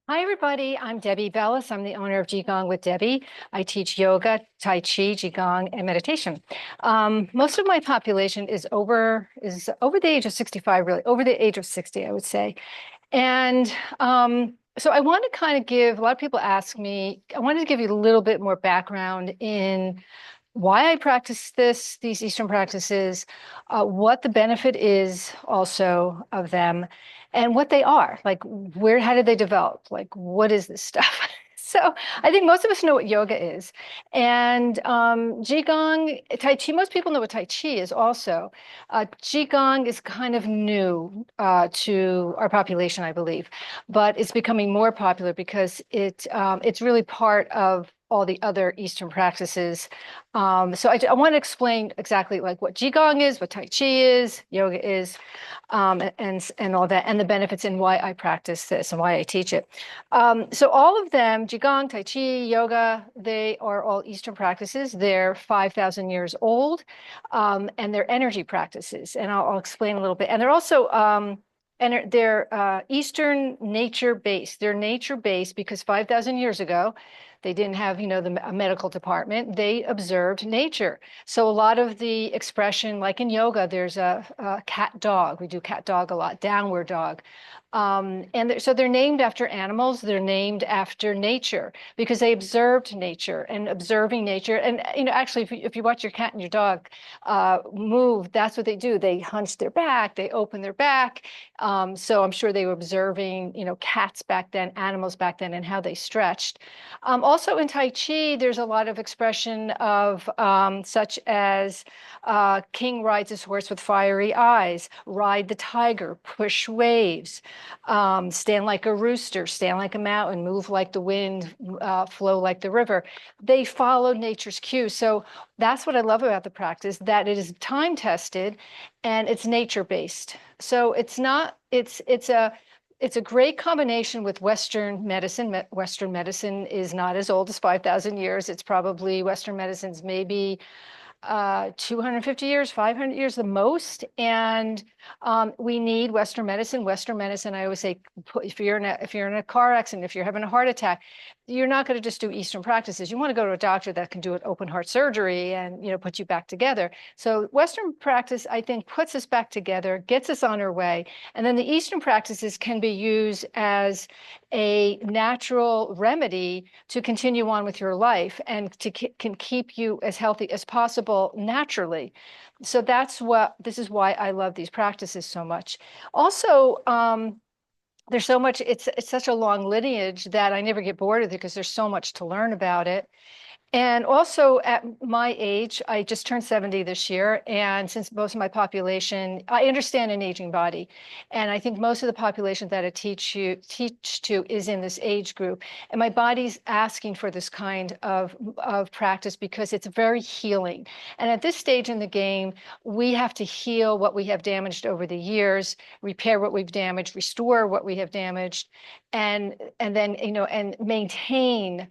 Hi, everybody. I'm Debbie Belaus. I'm the owner of Qigong with Debbie. I teach yoga, Tai Chi, Qigong, and meditation. Most of my population is over the age of 65, really, over the age of 60, I would say. And so I want to kind of give, a lot of people ask me, I wanted to give you a little bit more background in why I practice these Eastern practices, what the benefit is also of them, and what they are. Like, how did they develop? Like, what is this stuff? So I think most of us know what yoga is. And Qigong, Tai Chi, most people know what Tai Chi is also. Qigong is kind of new to our population, I believe, but it's becoming more popular because it's really part of all the other Eastern practices. So I want to explain exactly like what Qigong is, what Tai Chi is, yoga is, and all that, and the benefits and why I practice this and why I teach it. So all of them, Qigong, Tai Chi, yoga, they are all Eastern practices. They're 5,000 years old, and they're energy practices. And I'll explain a little bit. And they're also and they're Eastern nature based. They're nature based because 5,000 years ago, they didn't have, a medical department. They observed nature. So a lot of the expression, like in yoga, there's a cat dog. We do cat dog a lot, downward dog. So they're named after animals. They're named after nature because they observed nature and observing nature. And actually, if you watch your cat and your dog move, that's what they do. They hunch their back. They open their back. So I'm sure they were observing, cats back then, animals back then, and how they stretched. Also in Tai Chi, there's a lot of expression of such as king rides his horse with fiery eyes, ride the tiger, push waves, stand like a rooster, stand like a mountain, move like the wind, flow like the river. They follow nature's cues. So that's what I love about the practice, that it is time tested and it's nature based. So it's a great combination with Western medicine. Western medicine is not as old as 5,000 years. It's probably Western medicine's maybe 250 years, 500 years the most. And we need Western medicine. Western medicine, I always say, if you're in a car accident, if you're having a heart attack, you're not going to just do Eastern practices. You want to go to a doctor that can do an open heart surgery and put you back together. So Western practice, I think, puts us back together, gets us on our way, and then the Eastern practices can be used as a natural remedy to continue on with your life and can keep you as healthy as possible naturally. So this is why I love these practices so much. Also, there's so much, it's such a long lineage that I never get bored of it because there's so much to learn about it. And also at my age, I just turned 70 this year. And since most of my population, I understand an aging body. And I think most of the population that I teach to is in this age group. And my body's asking for this kind of practice because it's very healing. And at this stage in the game, we have to heal what we have damaged over the years, repair what we've damaged, restore what we have damaged, and then and maintain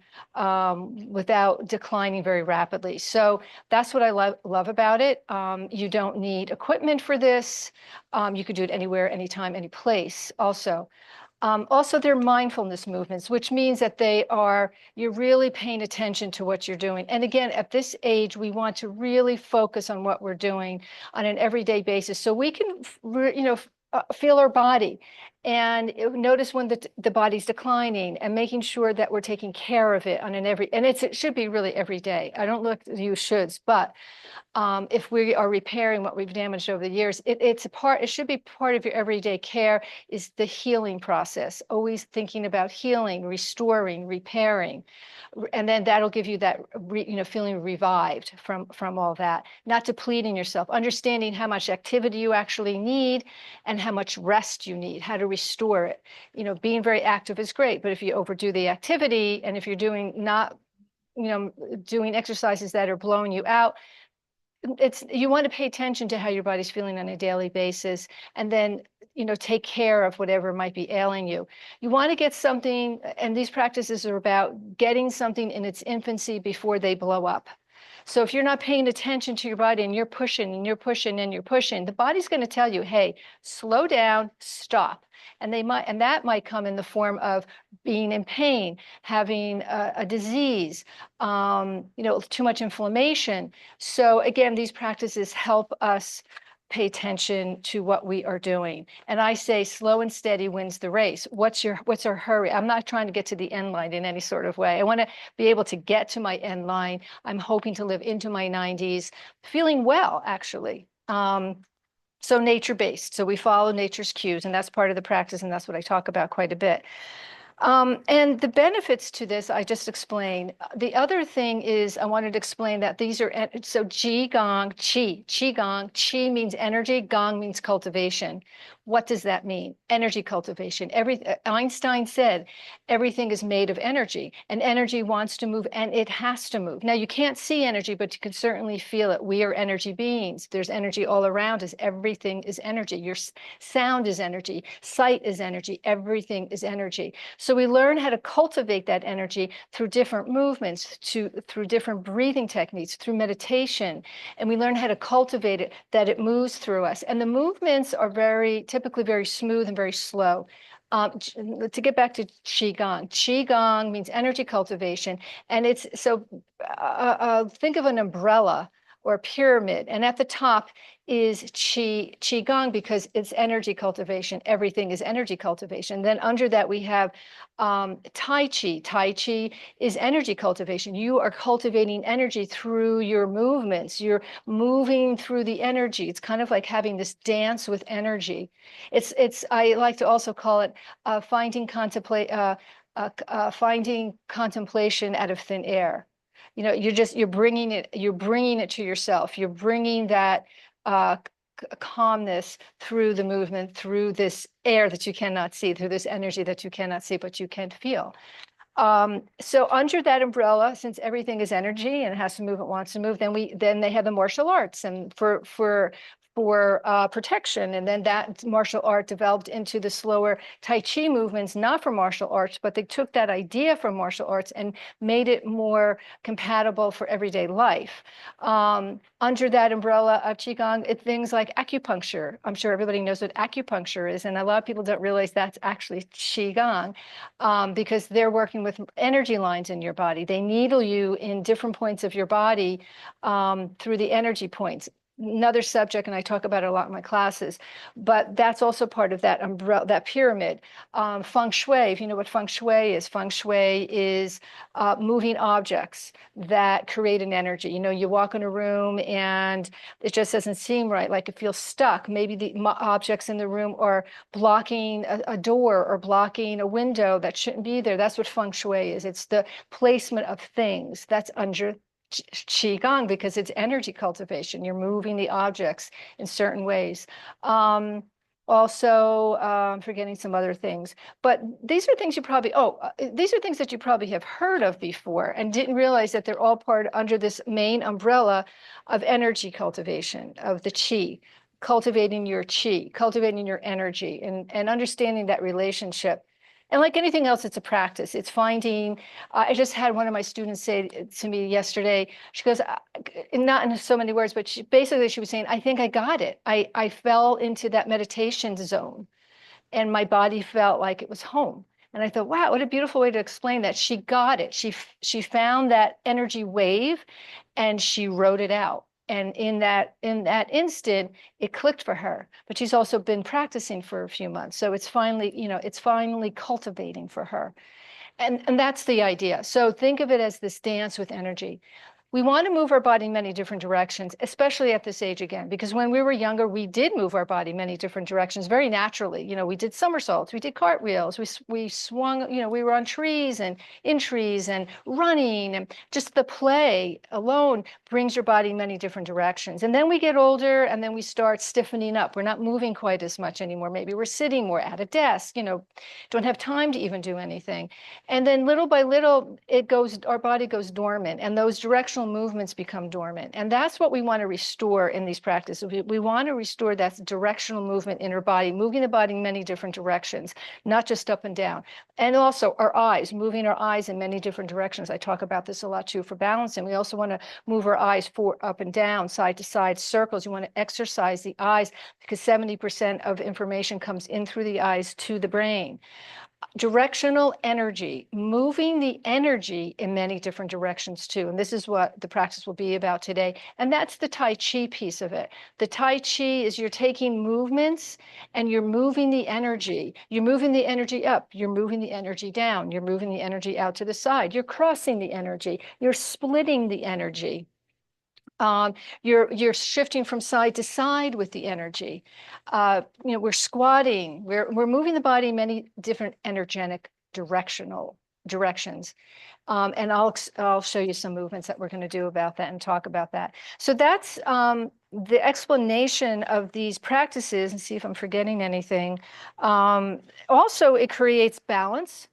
without declining very rapidly. So that's what I love about it. You don't need equipment for this. You could do it anywhere, anytime, any place also. Also, they're mindfulness movements, which means that you're really paying attention to what you're doing. And again, at this age, we want to really focus on what we're doing on an everyday basis so we can, feel our body and notice when the body's declining and making sure that we're taking care of it on and it should be really every day. I don't look at you shoulds, but if we are repairing what we've damaged over the years, it should be part of your everyday care is the healing process, always thinking about healing, restoring, repairing. And then that'll give you that, feeling revived from all that, not depleting yourself, understanding how much activity you actually need and how much rest you need, how to restore it. Being very active is great, but if you overdo the activity and if you're doing exercises that are blowing you out, you want to pay attention to how your body's feeling on a daily basis and then take care of whatever might be ailing you. You want to get something, and these practices are about getting something in its infancy before they blow up. So if you're not paying attention to your body and you're pushing and you're pushing and you're pushing, the body's going to tell you, hey, slow down, stop. And that might come in the form of being in pain, having a disease, too much inflammation. So again, these practices help us pay attention to what we are doing. And I say slow and steady wins the race. What's our hurry? I'm not trying to get to the end line in any sort of way. I want to be able to get to my end line. I'm hoping to live into my 90s, feeling well, actually. So nature-based. So we follow nature's cues, and that's part of the practice, and that's what I talk about quite a bit. And the benefits to this, I just explained. The other thing is I wanted to explain that these are, so Qigong, Qi means energy, Gong means cultivation. What does that mean? Energy cultivation. Einstein said everything is made of energy, and energy wants to move, and it has to move. Now, you can't see energy, but you can certainly feel it. We are energy beings. There's energy all around us. Everything is energy. Your sound is energy. Sight is energy. Everything is energy. So we learn how to cultivate that energy through different movements, through different breathing techniques, through meditation, and we learn how to cultivate it, that it moves through us. And the movements are typically very smooth and very slow. To get back to Qigong, Qigong means energy cultivation, and it's so think of an umbrella or a pyramid, and at the top is Qigong because it's energy cultivation. Everything is energy cultivation. Then under that we have Tai Chi. Tai Chi is energy cultivation. You are cultivating energy through your movements. You're moving through the energy. It's kind of like having this dance with energy. I like to also call it finding contemplation out of thin air. You're bringing it to yourself. You're bringing that calmness through the movement, through this air that you cannot see, through this energy that you cannot see, but you can feel. So under that umbrella, since everything is energy and it has to move, it wants to move, then they have the martial arts, and for protection. And then that martial art developed into the slower Tai Chi movements, not for martial arts, but they took that idea from martial arts and made it more compatible for everyday life. Under that umbrella of Qigong, things like acupuncture. I'm sure everybody knows what acupuncture is, and a lot of people don't realize that's actually Qigong because they're working with energy lines in your body. They needle you in different points of your body through the energy points. Another subject, and I talk about it a lot in my classes, but that's also part of that umbrella, that pyramid. Feng Shui, if you know what Feng Shui is moving objects that create an energy. You walk in a room and it just doesn't seem right, like it feels stuck. Maybe the objects in the room are blocking a door or blocking a window that shouldn't be there. That's what Feng Shui is. It's the placement of things. That's under Qigong because it's energy cultivation. You're moving the objects in certain ways. Also, I'm forgetting some other things, but these are things these are things that you probably have heard of before and didn't realize that they're all part under this main umbrella of energy cultivation, of the Qi, cultivating your Qi, cultivating your energy, and understanding that relationship. And like anything else, it's a practice. It's finding, I just had one of my students say to me yesterday, she goes, not in so many words, but she was saying, I think I got it. I fell into that meditation zone and my body felt like it was home. And I thought, wow, what a beautiful way to explain that. She got it. She found that energy wave and she wrote it out. And in that instant, it clicked for her. But she's also been practicing for a few months. So it's finally cultivating for her. And that's the idea. So think of it as this dance with energy. We want to move our body in many different directions, especially at this age again, because when we were younger, we did move our body many different directions very naturally. We did somersaults, we did cartwheels, we swung, we were on trees and in trees and running, and just the play alone brings your body in many different directions. And then we get older and then we start stiffening up. We're not moving quite as much anymore. Maybe we're sitting more at a desk, don't have time to even do anything. And then little by little, our body goes dormant, and those directional directional movements become dormant. And that's what we want to restore in these practices. We want to restore that directional movement in our body, moving the body in many different directions, not just up and down. And also our eyes, moving our eyes in many different directions. I talk about this a lot too for balancing. We also want to move our eyes up and down, side to side, circles. You want to exercise the eyes because 70% of information comes in through the eyes to the brain. Directional energy, moving the energy in many different directions too. And this is what the practice will be about today. And that's the Tai Chi piece of it. The Tai Chi is you're taking movements and you're moving the energy. You're moving the energy up. You're moving the energy down. You're moving the energy out to the side. You're crossing the energy. You're splitting the energy. You're shifting from side to side with the energy. We're squatting. We're moving the body in many different energetic directions. And I'll show you some movements that we're going to do about that and talk about that. So that's the explanation of these practices, and see if I'm forgetting anything. Also, it creates balance.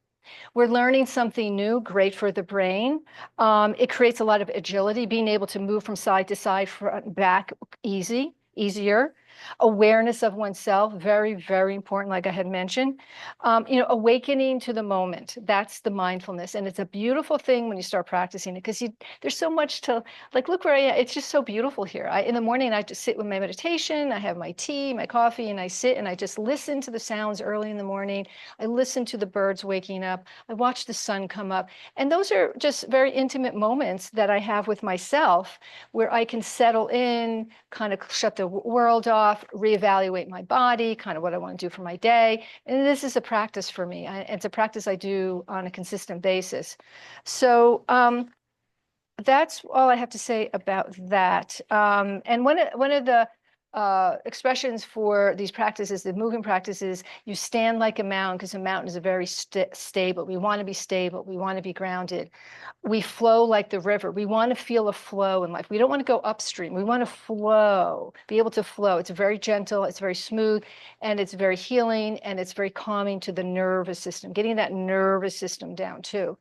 We're learning something new, great for the brain. It creates a lot of agility, being able to move from side to side, front, back, easier. Awareness of oneself, very, very important, like I had mentioned. Awakening to the moment. That's the mindfulness. And it's a beautiful thing when you start practicing it because there's so much to, like, look where I am. It's just so beautiful here. In the morning, I just sit with my meditation. I have my tea, my coffee, and I sit and I just listen to the sounds early in the morning. I listen to the birds waking up. I watch the sun come up. And those are just very intimate moments that I have with myself where I can settle in, kind of shut the world off, reevaluate my body, kind of what I want to do for my day. And this is a practice for me. It's a practice I do on a consistent basis. So that's all I have to say about that. And one of the expressions for these practices, the moving practices, you stand like a mountain because a mountain is a very stable. We want to be stable. We want to be grounded. We flow like the river. We want to feel a flow in life. We don't want to go upstream. We want to flow, be able to flow. It's very gentle, it's very smooth, and it's very healing, and it's very calming to the nervous system, getting that nervous system down too,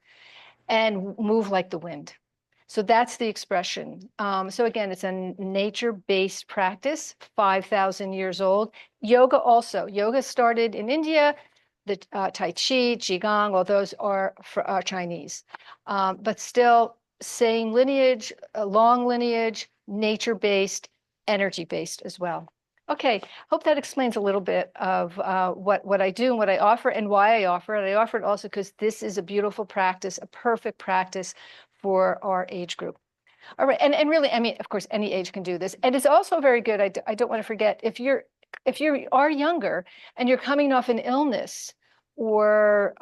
and move like the wind. So that's the expression. So again, it's a nature-based practice, 5,000 years old. Yoga also. Yoga started in India. The Tai Chi, Qigong, all those are Chinese. But still, same lineage, a long lineage, nature-based, energy-based as well. Okay, hope that explains a little bit of what I do and what I offer and why I offer it. I offer it also because this is a beautiful practice, a perfect practice for our age group. All right, and really, I mean, of course, any age can do this. And it's also very good, I don't want to forget, if you are younger and you're coming off an illness or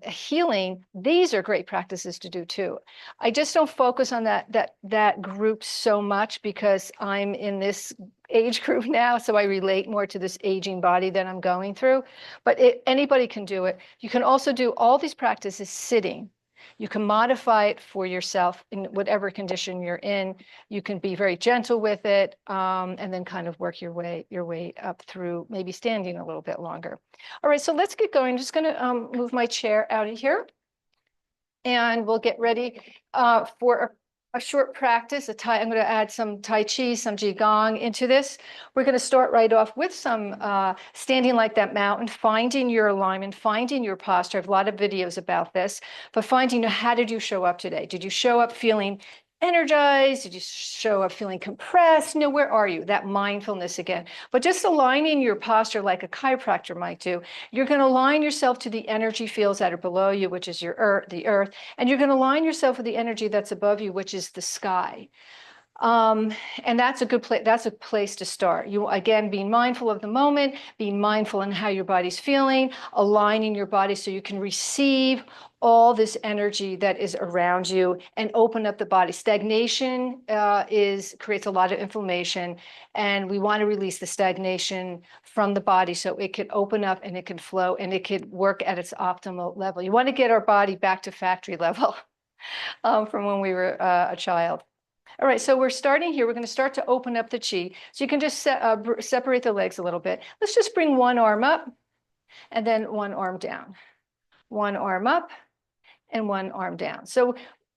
healing, these are great practices to do too. I just don't focus on that group so much because I'm in this age group now, so I relate more to this aging body that I'm going through. But anybody can do it. You can also do all these practices sitting. You can modify it for yourself in whatever condition you're in. You can be very gentle with it, and then kind of work your way up through maybe standing a little bit longer. All right, so let's get going. I'm just going to move my chair out of here, and we'll get ready for a short practice. I'm going to add some Tai Chi, some Qigong into this. We're going to start right off with some standing like that mountain, finding your alignment, finding your posture. I have a lot of videos about this, but finding how did you show up today? Did you show up feeling energized? Did you show up feeling compressed? No, where are you? That mindfulness again. But just aligning your posture like a chiropractor might do. You're going to align yourself to the energy fields that are below you, which is the earth, and you're going to align yourself with the energy that's above you, which is the sky. And that's a good place. That's a place to start. You again, being mindful of the moment, being mindful in how your body's feeling, aligning your body so you can receive all this energy that is around you and open up the body. Stagnation creates a lot of inflammation, and we want to release the stagnation from the body so it can open up and it can flow and it could work at its optimal level. You want to get our body back to factory level from when we were a child. All right, so we're starting here. We're going to start to open up the chi. So you can just separate the legs a little bit. Let's just bring one arm up and then one arm down. One arm up and one arm down. So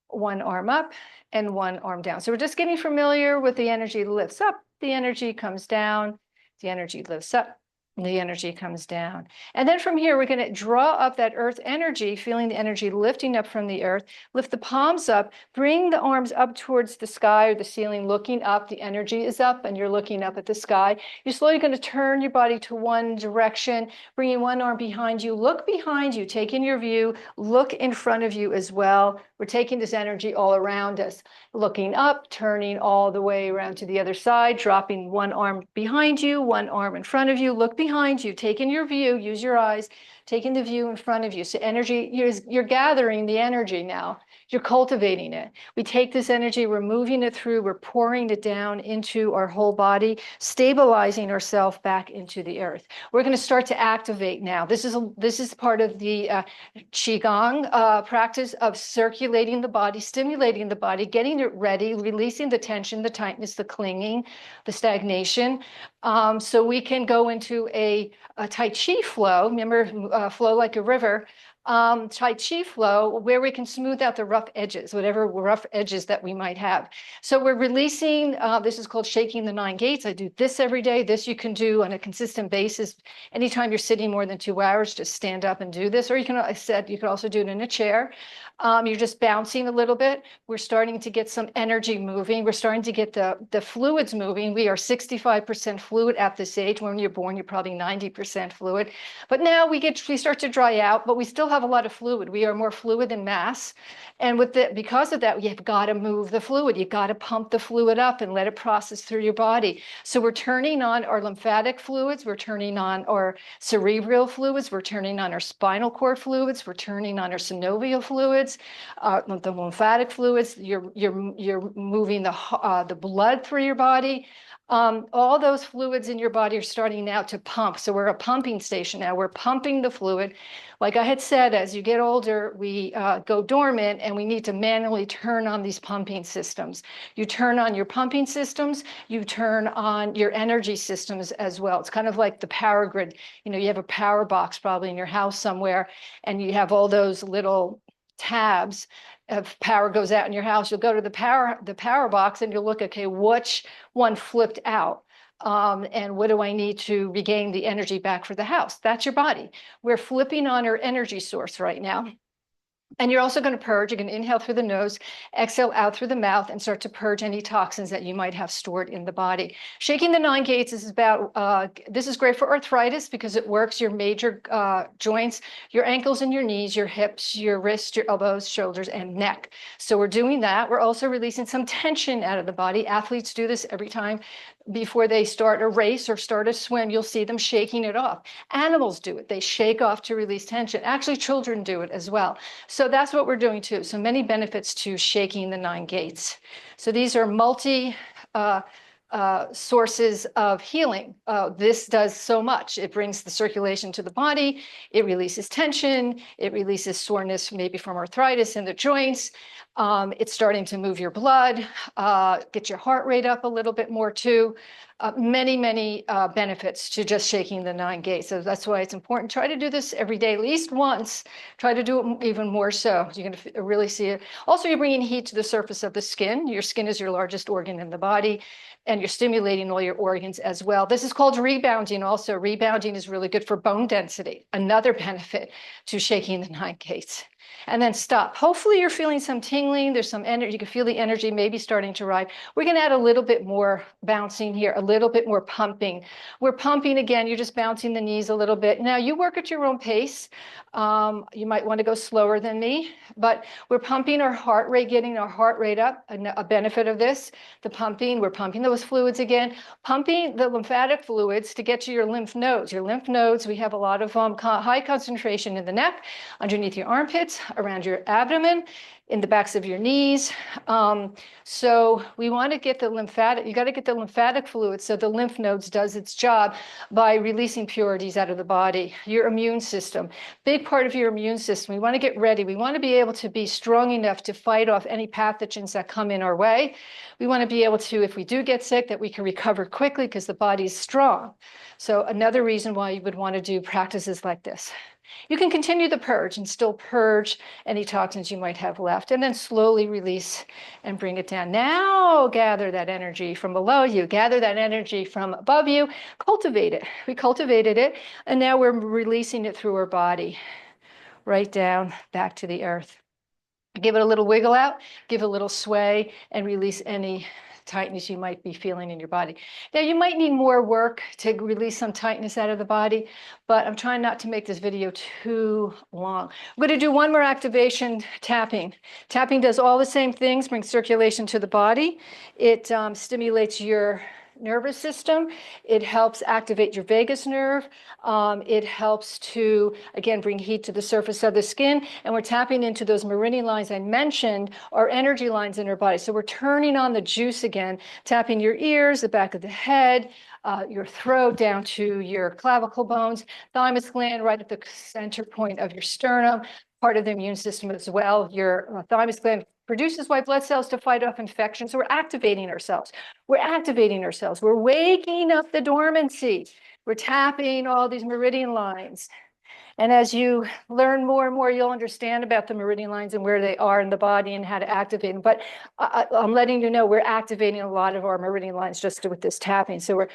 one arm up, and one arm down. So we're just getting familiar with the energy lifts up, the energy comes down, the energy lifts up, the energy comes down. And then from here, we're going to draw up that earth energy, feeling the energy lifting up from the earth, lift the palms up, bring the arms up towards the sky or the ceiling, looking up. The energy is up and you're looking up at the sky. You're slowly going to turn your body to one direction, bringing one arm behind you. Look behind you, take in your view, look in front of you as well. We're taking this energy all around us, looking up, turning all the way around to the other side, dropping one arm behind you, one arm in front of you. Look behind you, take in your view, use your eyes, taking the view in front of you. So energy, you're gathering the energy now. You're cultivating it. We take this energy, we're moving it through, we're pouring it down into our whole body, stabilizing ourselves back into the earth. We're going to start to activate now. This is part of the Qigong practice of circulating the body, stimulating the body, getting it ready, releasing the tension, the tightness, the clinging, the stagnation. So we can go into a Tai Chi flow. Remember, flow like a river. Tai Chi flow, where we can smooth out the rough edges, whatever rough edges that we might have. So we're releasing, this is called shaking the 9 gates. I do this every day. This you can do on a consistent basis. Anytime you're sitting more than 2 hours, just stand up and do this. Or you can, I said, you can also do it in a chair. You're just bouncing a little bit. We're starting to get some energy moving. We're starting to get the fluids moving. We are 65% fluid at this age. When you're born, you're probably 90% fluid. But now we start to dry out, but we still have a lot of fluid. We are more fluid than mass. And because of that, you've got to move the fluid. You've got to pump the fluid up and let it process through your body. So we're turning on our lymphatic fluids. We're turning on our cerebral fluids. We're turning on our spinal cord fluids. We're turning on our synovial fluids, the lymphatic fluids. You're moving the blood through your body. All those fluids in your body are starting now to pump. So we're a pumping station now. We're pumping the fluid. Like I had said, as you get older, we go dormant and we need to manually turn on these pumping systems. You turn on your pumping systems, you turn on your energy systems as well. It's kind of like the power grid. You know, you have a power box probably in your house somewhere, and you have all those little tabs. If power goes out in your house, you'll go to the power box and you'll look, okay, which one flipped out? And what do I need to regain the energy back for the house? That's your body. We're flipping on our energy source right now. And you're also going to purge. You're going to inhale through the nose, exhale out through the mouth, and start to purge any toxins that you might have stored in the body. Shaking the 9 gates is this is great for arthritis because it works your major joints, your ankles and your knees, your hips, your wrists, your elbows, shoulders, and neck. So we're doing that. We're also releasing some tension out of the body. Athletes do this every time before they start a race or start a swim. You'll see them shaking it off. Animals do it. They shake off to release tension. Actually, children do it as well. So that's what we're doing too. So many benefits to shaking the 9 gates. So these are multi sources of healing. This does so much. It brings the circulation to the body. It releases tension. It releases soreness, maybe from arthritis in the joints. It's starting to move your blood, get your heart rate up a little bit more too. Many benefits to just shaking the 9 gates. So that's why it's important. Try to do this every day, at least once. Try to do it even more so. You're going to really see it. Also, you're bringing heat to the surface of the skin. Your skin is your largest organ in the body, and you're stimulating all your organs as well. This is called rebounding also. Rebounding is really good for bone density. Another benefit to shaking the 9 gates. And then stop. Hopefully you're feeling some tingling. There's some energy. You can feel the energy maybe starting to rise. We're going to add a little bit more bouncing here, a little bit more pumping. We're pumping again. You're just bouncing the knees a little bit. Now you work at your own pace. You might want to go slower than me, but we're pumping our heart rate, getting our heart rate up. A benefit of this, the pumping, we're pumping those fluids again, pumping the lymphatic fluids to get to your lymph nodes. Your lymph nodes, we have a lot of high concentration in the neck, underneath your armpits, around your abdomen, in the backs of your knees. So we want to get the lymphatic, you got to get the lymphatic fluid so the lymph nodes does its job by releasing purities out of the body. Your immune system, big part of your immune system. We want to get ready. We want to be able to be strong enough to fight off any pathogens that come in our way. We want to be able to, if we do get sick, that we can recover quickly because the body is strong. So another reason why you would want to do practices like this. You can continue the purge and still purge any toxins you might have left, and then slowly release and bring it down. Now gather that energy from below you, gather that energy from above you, cultivate it. We cultivated it, and now we're releasing it through our body, right down back to the earth. Give it a little wiggle out, give it a little sway, and release any tightness you might be feeling in your body. Now, you might need more work to release some tightness out of the body, but I'm trying not to make this video too long. I'm going to do one more activation, tapping. Tapping does all the same things, brings circulation to the body. It stimulates your nervous system. It helps activate your vagus nerve. It helps to, again, bring heat to the surface of the skin. And we're tapping into those meridian lines I mentioned, are energy lines in our body. So we're turning on the juice again, tapping your ears, the back of the head, your throat down to your clavicle bones, thymus gland right at the center point of your sternum, part of the immune system as well. Your thymus gland produces white blood cells to fight off infections. So we're activating ourselves. We're activating ourselves. We're waking up the dormancy. We're tapping all these meridian lines. And as you learn more and more, you'll understand about the meridian lines and where they are in the body and how to activate them. But I'm letting you know we're activating a lot of our meridian lines just with this tapping. So we're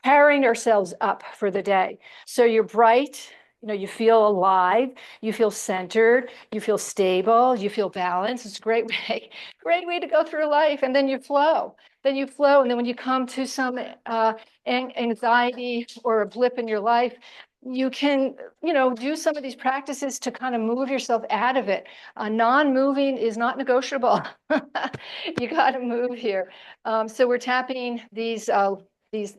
powering ourselves up for the day. So you're bright, you feel alive, you feel centered, you feel stable, you feel balanced. It's a great way to go through life. And then you flow. And then when you come to some anxiety or a blip in your life, you can, do some of these practices to kind of move yourself out of it. Non-moving is not negotiable. You got to move here. So we're tapping these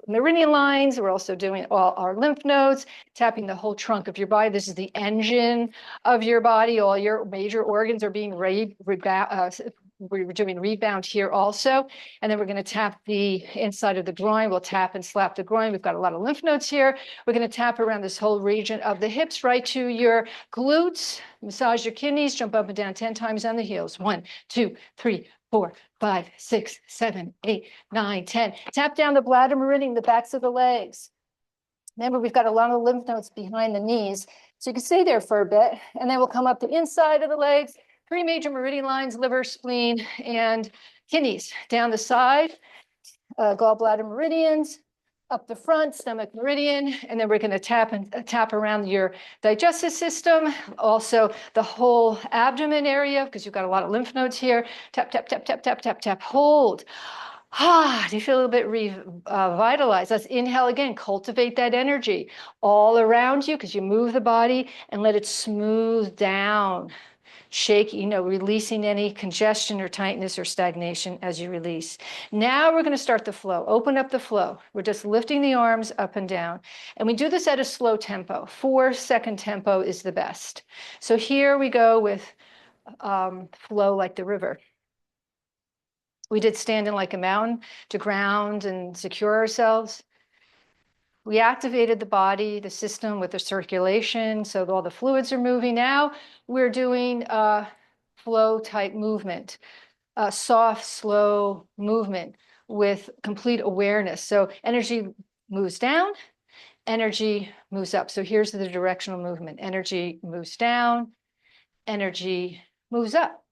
meridian lines. We're also doing all our lymph nodes, tapping the whole trunk of your body. This is the engine of your body. All your major organs are being we're doing rebound here also. And then we're going to tap the inside of the groin. We'll tap and slap the groin. We've got a lot of lymph nodes here. We're going to tap around this whole region of the hips right to your glutes. Massage your kidneys, jump up and down 10 times on the heels. 1, 2, 3, 4, 5, 6, 7, 8, 9, 10. Tap down the bladder meridian, the backs of the legs. Remember, we've got a lot of lymph nodes behind the knees. So you can stay there for a bit. And then we'll come up the inside of the legs. 3 major meridian lines, liver, spleen, and kidneys. Down the side, gallbladder meridians. Up the front, stomach meridian, and then we're going to tap around your digestive system, also the whole abdomen area, because you've got a lot of lymph nodes here. Tap, tap, tap, tap, tap, tap, tap, hold. Do you feel a little bit revitalized? Let's inhale again, cultivate that energy all around you, because you move the body and let it smooth down. Shake, releasing any congestion or tightness or stagnation as you release. Now we're going to start the flow. Open up the flow. We're just lifting the arms up and down. And we do this at a slow tempo. 4-second tempo is the best. So here we go with flow like the river. We did standing like a mountain to ground and secure ourselves. We activated the body, the system with the circulation, so all the fluids are moving. Now we're doing flow type movement, soft, slow movement with complete awareness. So energy moves down, energy moves up. So here's the directional movement. Energy moves down, energy moves up,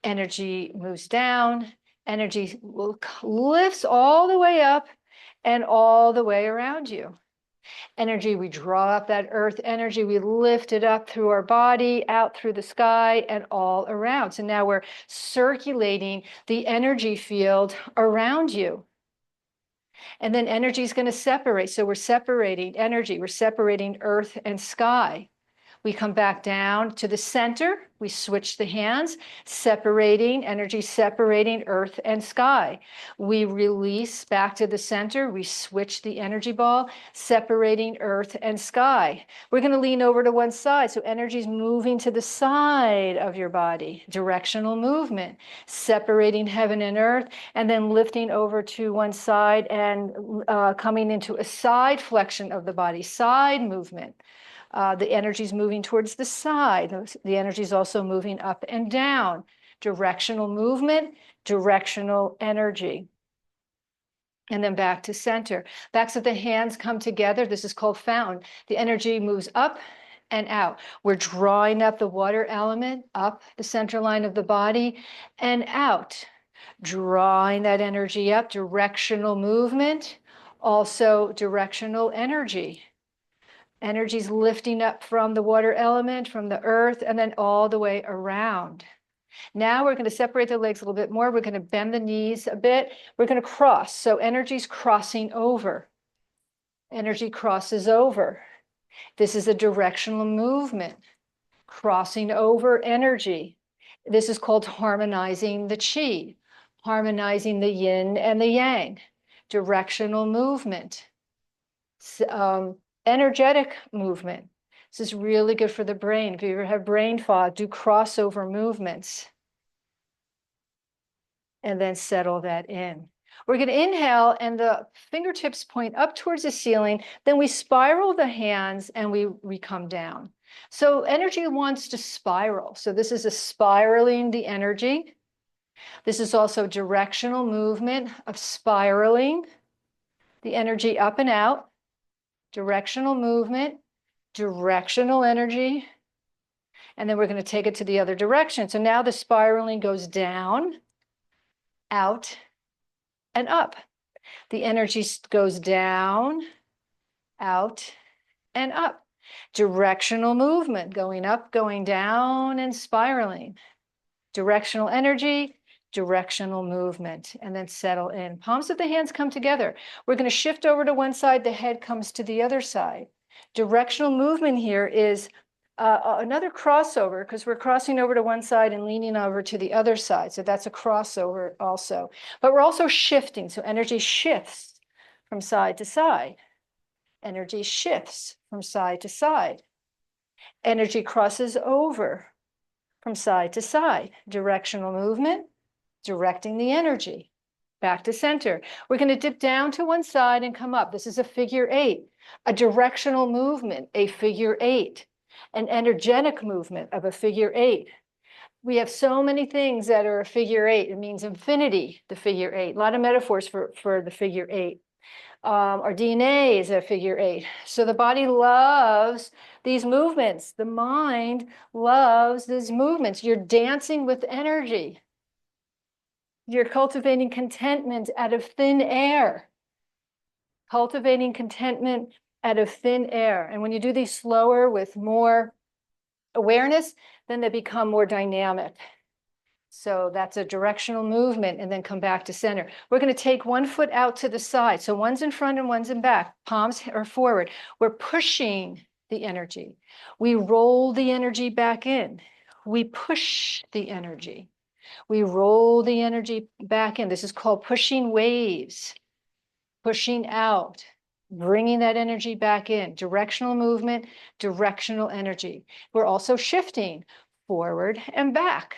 energy moves down, energy lifts all the way up and all the way around you. Energy, we draw up that earth energy, we lift it up through our body, out through the sky, and all around. So now we're circulating the energy field around you. And then energy is going to separate. So we're separating energy, we're separating earth and sky. We come back down to the center. We switch the hands, separating energy, separating earth and sky. We release back to the center. We switch the energy ball, separating earth and sky. We're going to lean over to one side. So energy is moving to the side of your body, directional movement, separating heaven and earth, and then lifting over to one side and coming into a side flexion of the body, side movement. The energy is moving towards the side. The energy is also moving up and down. Directional movement, directional energy. And then back to center. Backs of the hands come together. This is called fountain. The energy moves up and out. We're drawing up the water element up the center line of the body and out. Drawing that energy up, directional movement, also directional energy. Energy's lifting up from the water element, from the earth, and then all the way around. Now we're going to separate the legs a little bit more. We're going to bend the knees a bit. We're going to cross. So energy's crossing over. Energy crosses over. This is a directional movement, crossing over energy. This is called harmonizing the qi, harmonizing the yin and the yang, directional movement, energetic movement. This is really good for the brain. If you ever have brain fog, do crossover movements and then settle that in. We're going to inhale and the fingertips point up towards the ceiling. Then we spiral the hands and we come down. So energy wants to spiral. So this is a spiraling the energy. This is also directional movement of spiraling the energy up and out. Directional movement, directional energy. And then we're going to take it to the other direction. So now the spiraling goes down, out, and up. The energy goes down, out, and up. Directional movement, going up, going down, and spiraling. Directional energy, directional movement, and then settle in. Palms of the hands come together. We're going to shift over to one side, the head comes to the other side. Directional movement here is another crossover, because we're crossing over to one side and leaning over to the other side. So that's a crossover also. But we're also shifting. So energy shifts from side to side. Energy shifts from side to side. Energy crosses over from side to side. Directional movement, directing the energy. Back to center. We're going to dip down to one side and come up. This is a figure eight, a directional movement, a figure eight, an energetic movement of a figure eight. We have so many things that are a figure eight. It means infinity, the figure eight. A lot of metaphors for the figure eight. Our DNA is a figure eight. So the body loves these movements. The mind loves these movements. You're dancing with energy. You're cultivating contentment out of thin air. Cultivating contentment out of thin air. And when you do these slower with more awareness, then they become more dynamic. So that's a directional movement, and then come back to center. We're going to take one foot out to the side. So one's in front and one's in back. Palms are forward. We're pushing the energy. We roll the energy back in. We push the energy. We roll the energy back in. This is called pushing waves, pushing out, bringing that energy back in. Directional movement, directional energy. We're also shifting forward and back.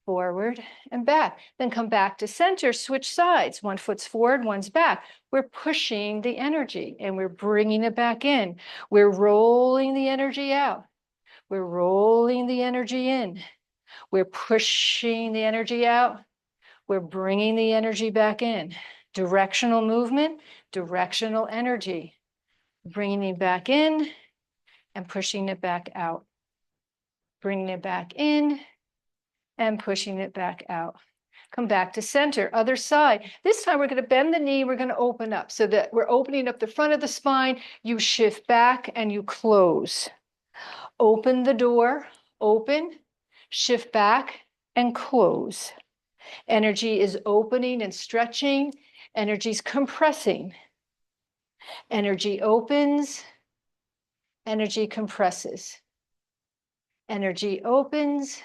Forward and back. Then come back to center, switch sides. One foot's forward, one's back. We're pushing the energy and we're bringing it back in. We're rolling the energy out. We're rolling the energy in. We're pushing the energy out. We're bringing the energy back in. Directional movement, directional energy. Bringing it back in and pushing it back out. Bringing it back in and pushing it back out. Come back to center, other side. This time we're going to bend the knee, we're going to open up so that we're opening up the front of the spine. You shift back and you close. Open the door, open, shift back and close. Energy is opening and stretching. Energy's compressing. Energy opens, energy compresses. Energy opens,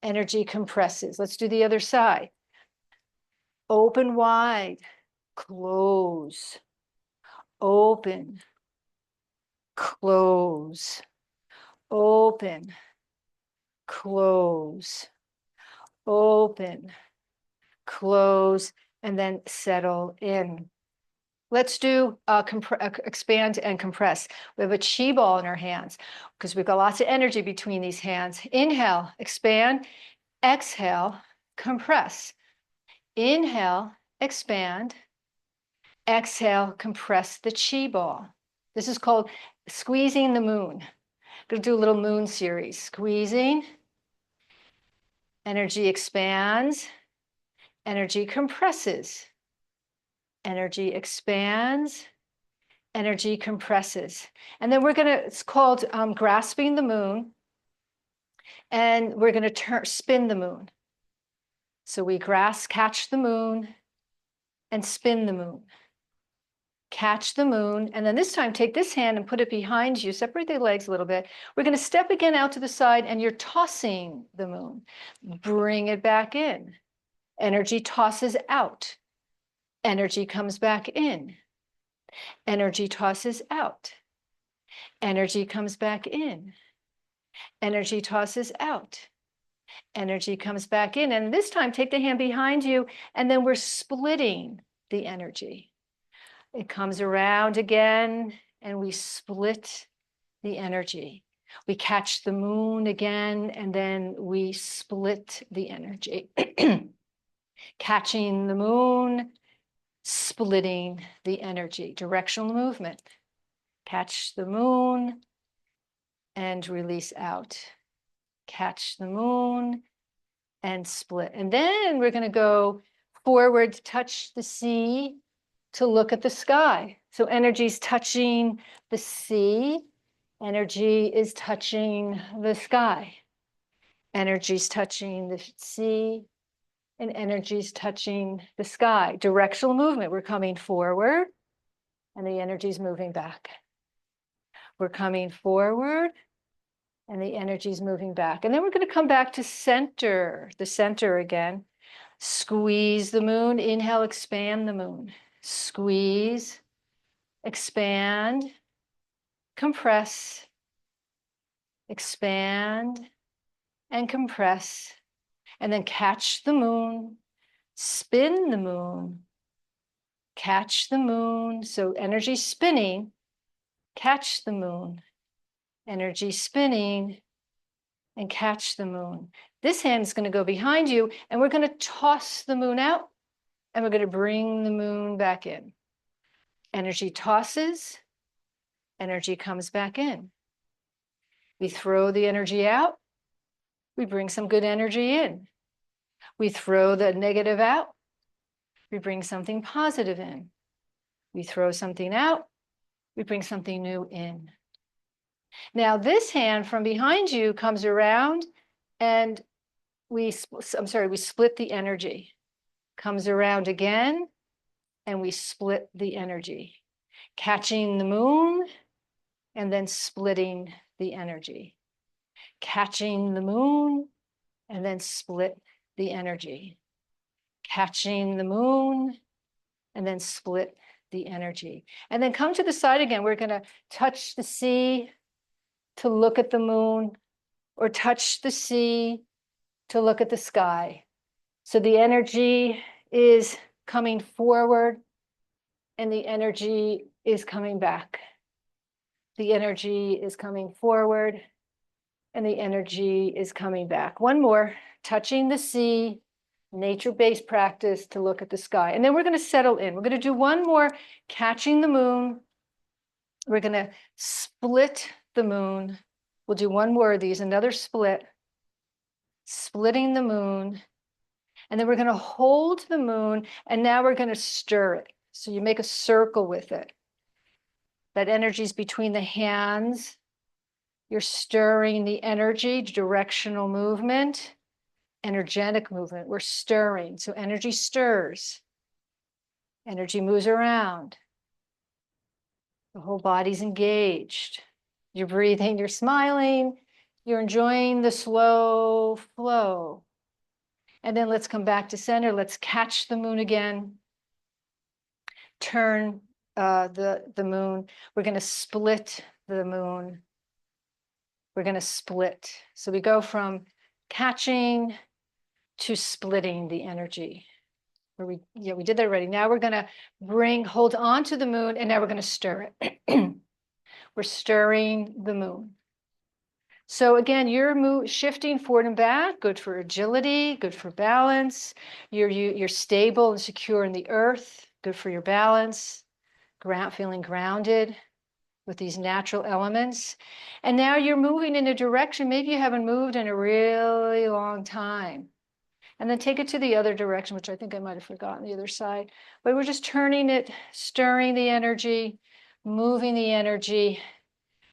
energy compresses. Let's do the other side. Open wide, close, open, close, open, close, open, close, and then settle in. Let's do expand and compress. We have a chi ball in our hands because we've got lots of energy between these hands. Inhale, expand, exhale, compress. Inhale, expand, exhale, compress the chi ball. This is called squeezing the moon. I'm going to do a little moon series. Squeezing, energy expands, energy compresses, energy expands, energy compresses. And then we're going to, it's called grasping the moon, and we're going to spin the moon. So we catch the moon and spin the moon. Catch the moon, and then this time take this hand and put it behind you, separate the legs a little bit. We're going to step again out to the side, and you're tossing the moon. Bring it back in. Energy tosses out. Energy comes back in. Energy tosses out. Energy comes back in. Energy tosses out. Energy comes back in. And this time, take the hand behind you, and then we're splitting the energy. It comes around again, and we split the energy. We catch the moon again, and then we split the energy. Catching the moon, splitting the energy. Directional movement. Catch the moon and release out. Catch the moon and split. And then we're going to go forward, touch the sea, to look at the sky. So energy's touching the sea. Energy is touching the sky. Energy's touching the sea, and energy's touching the sky. Directional movement. We're coming forward, and the energy's moving back. We're coming forward, and the energy's moving back. And then we're going to come back to center, the center again. Squeeze the moon. Inhale, expand the moon. Squeeze, expand, compress, expand, and compress. And then catch the moon, spin the moon, catch the moon. So energy spinning, catch the moon, energy spinning, and catch the moon. This hand is going to go behind you, and we're going to toss the moon out, and we're going to bring the moon back in. Energy tosses, energy comes back in. We throw the energy out, we bring some good energy in. We throw the negative out, we bring something positive in. We throw something out, we bring something new in. Now this hand from behind you comes around, and we split the energy. Comes around again, and we split the energy. Catching the moon, and then splitting the energy. Catching the moon, and then split the energy. Catching the moon, and then split the energy. And then come to the side again. We're going to touch the sea to look at the moon, or touch the sea to look at the sky. So the energy is coming forward, and the energy is coming back. The energy is coming forward, and the energy is coming back. One more, touching the sea, nature-based practice to look at the sky. And then we're going to settle in. We're going to do one more, catching the moon. We're going to split the moon. We'll do one more of these, another split, splitting the moon. And then we're going to hold the moon, and now we're going to stir it. So you make a circle with it. That energy is between the hands. You're stirring the energy, directional movement, energetic movement. We're stirring. So energy stirs. Energy moves around. The whole body's engaged. You're breathing, you're smiling, you're enjoying the slow flow. And then let's come back to center. Let's catch the moon again. Turn the moon. We're going to split the moon. We're going to split. So we go from catching to splitting the energy. We did that already. Now we're going to hold on to the moon, and now we're going to stir it. We're stirring the moon. So again, you're shifting forward and back, good for agility, good for balance. You're stable and secure in the earth, good for your balance. Feeling grounded with these natural elements. And now you're moving in a direction maybe you haven't moved in a really long time. And then take it to the other direction, which I think I might have forgotten the other side. But we're just turning it, stirring the energy, moving the energy,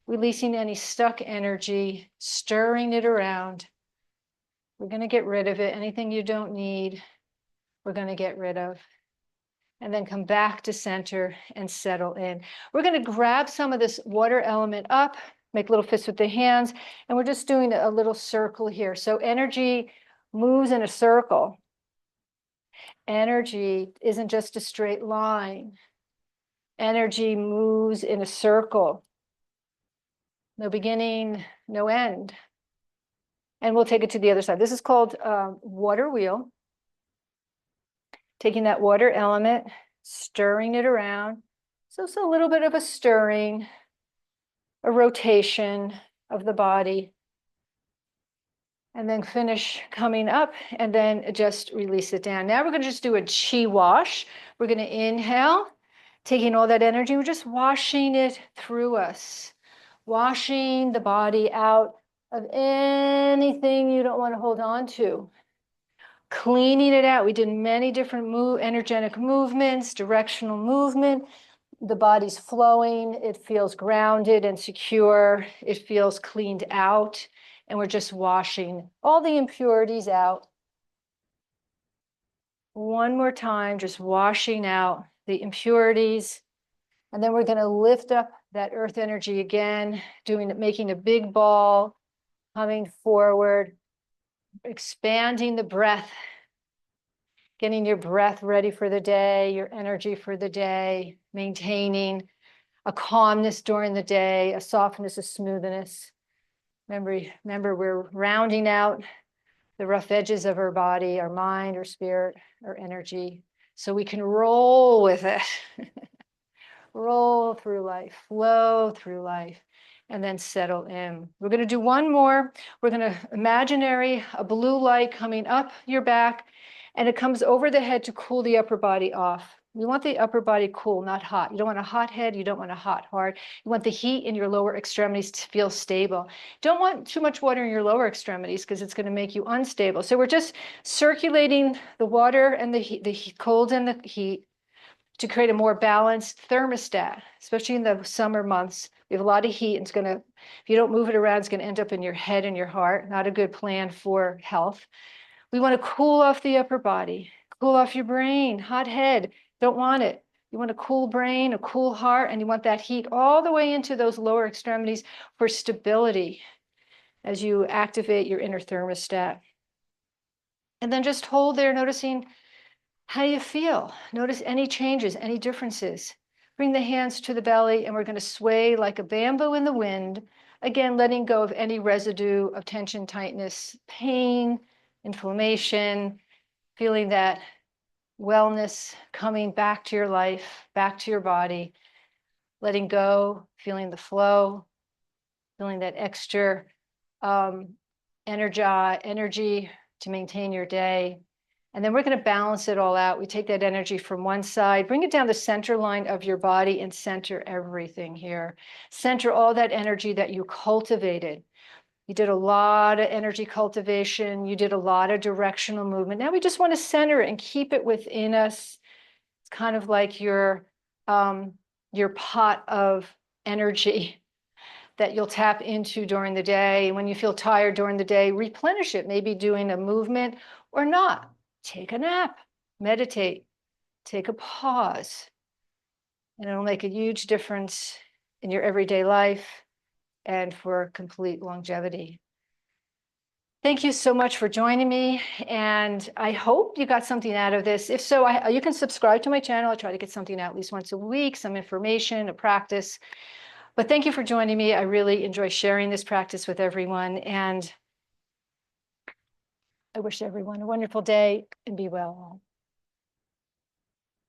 releasing any stuck energy, stirring it around. We're going to get rid of it. Anything you don't need, we're going to get rid of. And then come back to center and settle in. We're going to grab some of this water element up, make little fists with the hands, and we're just doing a little circle here. So energy moves in a circle. Energy isn't just a straight line. Energy moves in a circle. No beginning, no end. And we'll take it to the other side. This is called water wheel. Taking that water element, stirring it around. So it's a little bit of a stirring, a rotation of the body. And then finish coming up and then just release it down. Now we're going to just do a chi wash. We're going to inhale, taking all that energy. We're just washing it through us. Washing the body out of anything you don't want to hold on to. Cleaning it out. We did many different energetic movements, directional movement. The body's flowing. It feels grounded and secure. It feels cleaned out. And we're just washing all the impurities out. One more time, just washing out the impurities. And then we're going to lift up that earth energy again, making a big ball, coming forward, expanding the breath, getting your breath ready for the day, your energy for the day, maintaining a calmness during the day, a softness, a smoothness. Remember, we're rounding out the rough edges of our body, our mind, our spirit, our energy, so we can roll with it. Roll through life, flow through life, and then settle in. We're going to do one more. We're going to imaginary a blue light coming up your back, and it comes over the head to cool the upper body off. You want the upper body cool, not hot. You don't want a hot head. You don't want a hot heart. You want the heat in your lower extremities to feel stable. Don't want too much water in your lower extremities because it's going to make you unstable. So we're just circulating the water and the heat, the cold and the heat, to create a more balanced thermostat, especially in the summer months. We have a lot of heat, and if you don't move it around, it's going to end up in your head and your heart. Not a good plan for health. We want to cool off the upper body, cool off your brain, hot head, don't want it. You want a cool brain, a cool heart, and you want that heat all the way into those lower extremities for stability as you activate your inner thermostat. And then just hold there, noticing how you feel. Notice any changes, any differences. Bring the hands to the belly, and we're going to sway like a bamboo in the wind. Again, letting go of any residue of tension, tightness, pain, inflammation, feeling that wellness coming back to your life, back to your body, letting go, feeling the flow, feeling that extra energy to maintain your day. And then we're going to balance it all out. We take that energy from one side, bring it down the center line of your body, and center everything here. Center all that energy that you cultivated. You did a lot of energy cultivation. You did a lot of directional movement. Now we just want to center it and keep it within us. It's kind of like your pot of energy that you'll tap into during the day. When you feel tired during the day, replenish it, maybe doing a movement or not. Take a nap, meditate, take a pause, and it'll make a huge difference in your everyday life and for complete longevity. Thank you so much for joining me, and I hope you got something out of this. If so, you can subscribe to my channel. I try to get something out at least once a week, some information, a practice. But thank you for joining me. I really enjoy sharing this practice with everyone, and I wish everyone a wonderful day and be well.